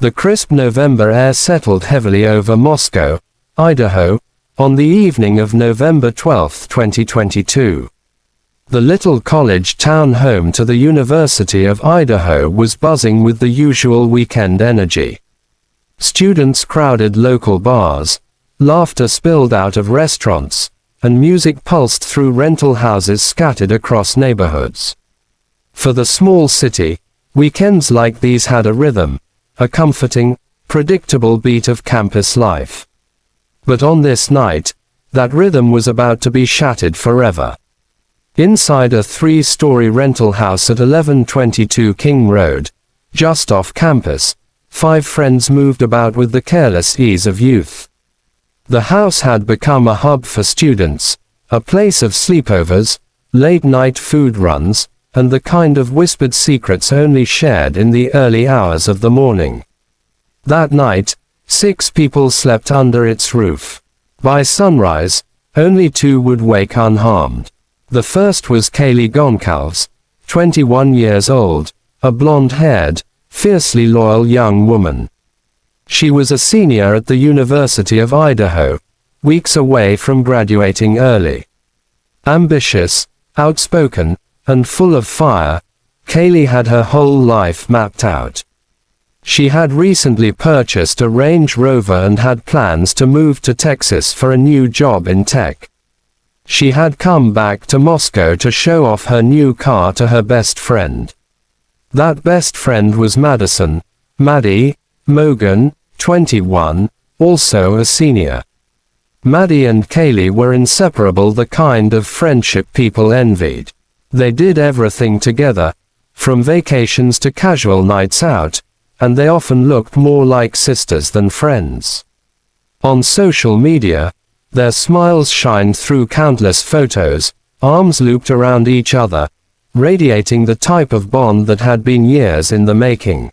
The crisp November air settled heavily over Moscow, Idaho, on the evening of November 12, 2022. The little college town home to the University of Idaho was buzzing with the usual weekend energy. Students crowded local bars, laughter spilled out of restaurants, and music pulsed through rental houses scattered across neighborhoods. For the small city, weekends like these had a rhythm, a comforting, predictable beat of campus life. But on this night, that rhythm was about to be shattered forever. Inside a 3-story rental house at 1122 King Road, just off campus, 5 friends moved about with the careless ease of youth. The house had become a hub for students, a place of sleepovers, late-night food runs, and the kind of whispered secrets only shared in the early hours of the morning. That night, 6 people slept under its roof. By sunrise, only 2 would wake unharmed. The first was Kaylee Goncalves, 21 years old, a blonde-haired, fiercely loyal young woman. She was a senior at the University of Idaho, weeks away from graduating early. Ambitious, outspoken, and full of fire, Kaylee had her whole life mapped out. She had recently purchased a Range Rover and had plans to move to Texas for a new job in tech. She had come back to Moscow to show off her new car to her best friend. That best friend was Madison Mogen, 21, also a senior. Maddie and Kaylee were inseparable, the kind of friendship people envied. They did everything together, from vacations to casual nights out, and they often looked more like sisters than friends. On social media, their smiles shined through countless photos, arms looped around each other, radiating the type of bond that had been years in the making.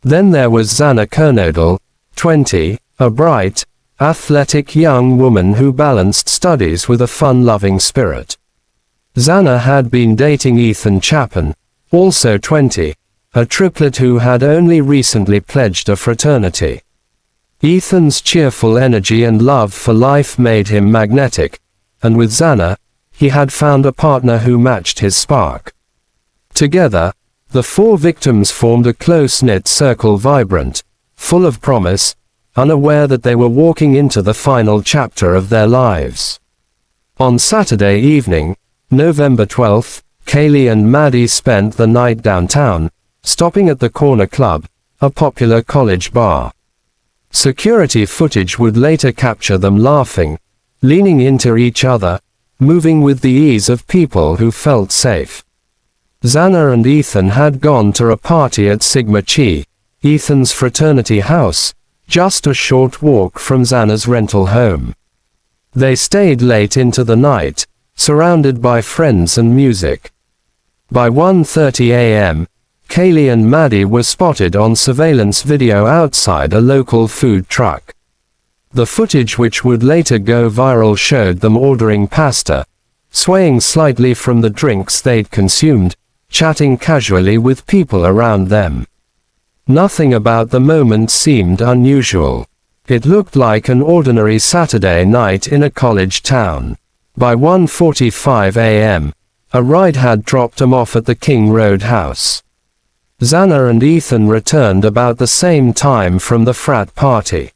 Then there was Xana Kernodle, 20, a bright, athletic young woman who balanced studies with a fun-loving spirit. Xana had been dating Ethan Chapin, also 20, a triplet who had only recently pledged a fraternity. Ethan's cheerful energy and love for life made him magnetic, and with Xana, he had found a partner who matched his spark. Together, the 4 victims formed a close-knit circle, vibrant, full of promise, unaware that they were walking into the final chapter of their lives. On Saturday evening, November 12, Kaylee and Maddie spent the night downtown, stopping at the Corner Club, a popular college bar. Security footage would later capture them laughing, leaning into each other, moving with the ease of people who felt safe. Xana and Ethan had gone to a party at Sigma Chi, Ethan's fraternity house, just a short walk from Xana's rental home. They stayed late into the night, surrounded by friends and music. By 1:30 a.m., Kaylee and Maddie were spotted on surveillance video outside a local food truck. The footage, which would later go viral, showed them ordering pasta, swaying slightly from the drinks they'd consumed, chatting casually with people around them. Nothing about the moment seemed unusual. It looked like an ordinary Saturday night in a college town. By 1:45 a.m., a ride had dropped them off at the King Road house. Xana and Ethan returned about the same time from the frat party.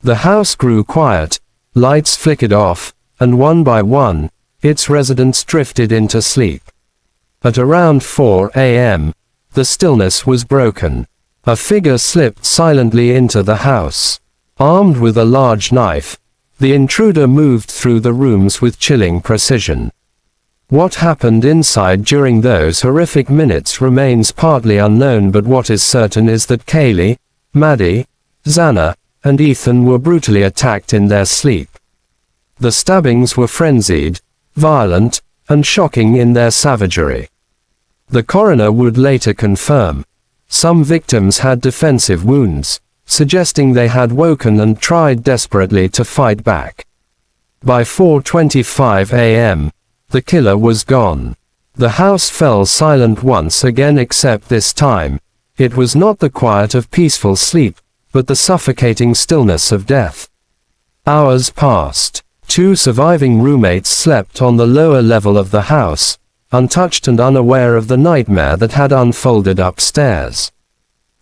The house grew quiet, lights flickered off, and one by one, its residents drifted into sleep. At around 4 a.m., the stillness was broken. A figure slipped silently into the house. Armed with a large knife, the intruder moved through the rooms with chilling precision. What happened inside during those horrific minutes remains partly unknown, but what is certain is that Kaylee, Maddie, Xana, and Ethan were brutally attacked in their sleep. The stabbings were frenzied, violent, and shocking in their savagery. The coroner would later confirm, some victims had defensive wounds, suggesting they had woken and tried desperately to fight back. By 4:25 a.m., the killer was gone. The house fell silent once again, except this time, It was not the quiet of peaceful sleep, but the suffocating stillness of death. Hours passed. 2 surviving roommates slept on the lower level of the house, untouched and unaware of the nightmare that had unfolded upstairs.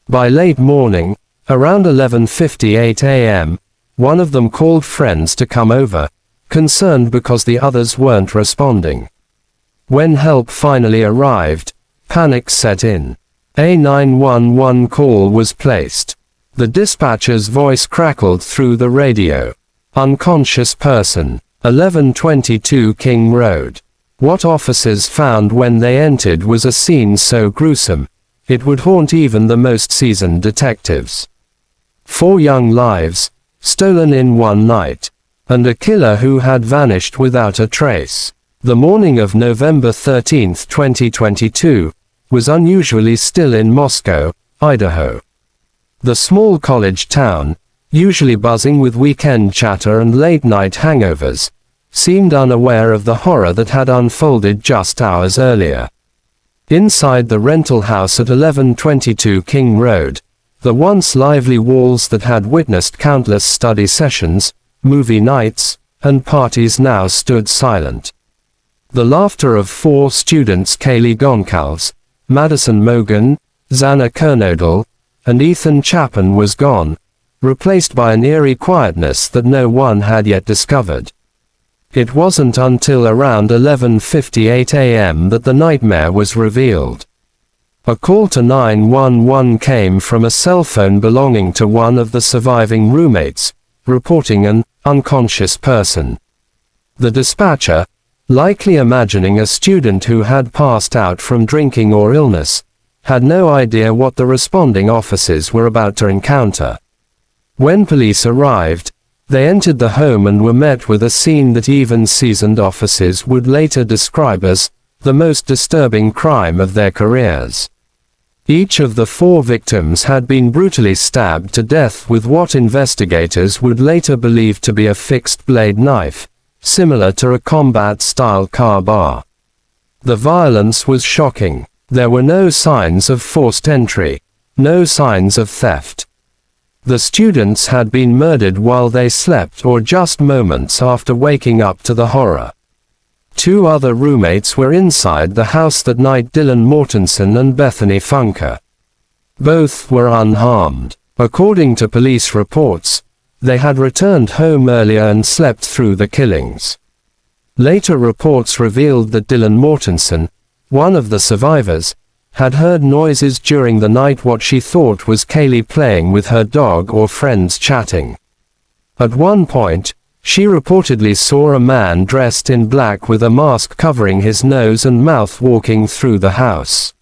By late morning, around 11:58 a.m., one of them called friends to come over, concerned because the others weren't responding. When help finally arrived, panic set in. A 911 call was placed. The dispatcher's voice crackled through the radio. Unconscious person. 1122 King Road. What officers found when they entered was a scene so gruesome, it would haunt even the most seasoned detectives. 4 young lives, stolen in one night, and a killer who had vanished without a trace. The morning of November 13, 2022, was unusually still in Moscow, Idaho. The small college town, usually buzzing with weekend chatter and late-night hangovers, seemed unaware of the horror that had unfolded just hours earlier. Inside the rental house at 1122 King Road, the once lively walls that had witnessed countless study sessions, movie nights, and parties now stood silent. The laughter of 4 students, Kaylee Goncalves, Madison Mogen, Xana Kernodle, and Ethan Chapin, was gone, replaced by an eerie quietness that no one had yet discovered. It wasn't until around 11:58 a.m. that the nightmare was revealed. A call to 911 came from a cell phone belonging to one of the surviving roommates, reporting an unconscious person. The dispatcher, likely imagining a student who had passed out from drinking or illness, had no idea what the responding officers were about to encounter. When police arrived, they entered the home and were met with a scene that even seasoned officers would later describe as the most disturbing crime of their careers. Each of the 4 victims had been brutally stabbed to death with what investigators would later believe to be a fixed-blade knife, similar to a combat-style car bar. The violence was shocking. There were no signs of forced entry, no signs of theft. The students had been murdered while they slept or just moments after waking up to the horror. 2 other roommates were inside the house that night, Dylan Mortensen and Bethany Funker. Both were unharmed. According to police reports, they had returned home earlier and slept through the killings. Later reports revealed that Dylan Mortensen, one of the survivors, had heard noises during the night, what she thought was Kaylee playing with her dog or friends chatting. At one point, she reportedly saw a man dressed in black with a mask covering his nose and mouth walking through the house.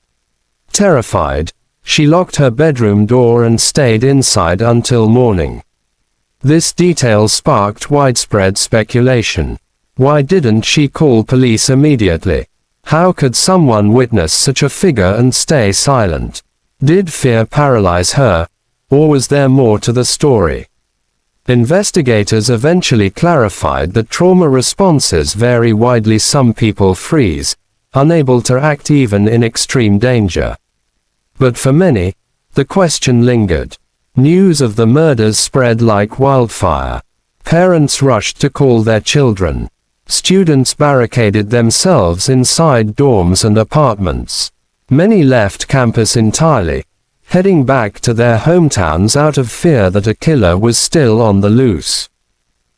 Terrified, she locked her bedroom door and stayed inside until morning. This detail sparked widespread speculation. Why didn't she call police immediately? How could someone witness such a figure and stay silent? Did fear paralyze her, or was there more to the story? Investigators eventually clarified that trauma responses vary widely. Some people freeze, unable to act even in extreme danger. But for many, the question lingered. News of the murders spread like wildfire. Parents rushed to call their children. Students barricaded themselves inside dorms and apartments. Many left campus entirely, heading back to their hometowns out of fear that a killer was still on the loose.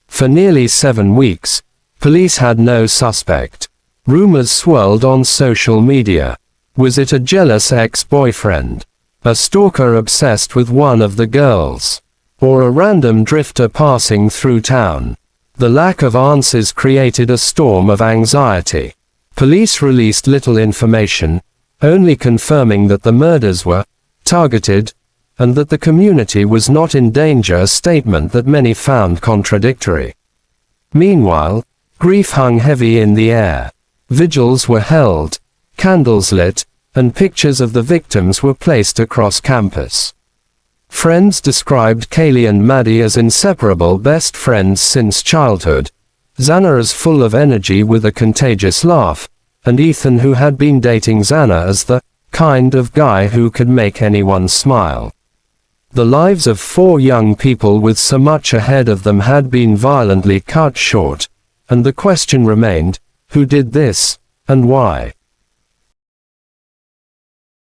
For nearly 7 weeks, police had no suspect. Rumors swirled on social media. Was it a jealous ex-boyfriend? A stalker obsessed with one of the girls? Or a random drifter passing through town? The lack of answers created a storm of anxiety. Police released little information, only confirming that the murders were targeted, and that the community was not in danger, a statement that many found contradictory. Meanwhile, grief hung heavy in the air. Vigils were held, candles lit, and pictures of the victims were placed across campus. Friends described Kaylee and Maddie as inseparable best friends since childhood, Xana as full of energy with a contagious laugh, and Ethan, who had been dating Xana, as the kind of guy who could make anyone smile. The lives of 4 young people with so much ahead of them had been violently cut short, and the question remained, who did this, and why?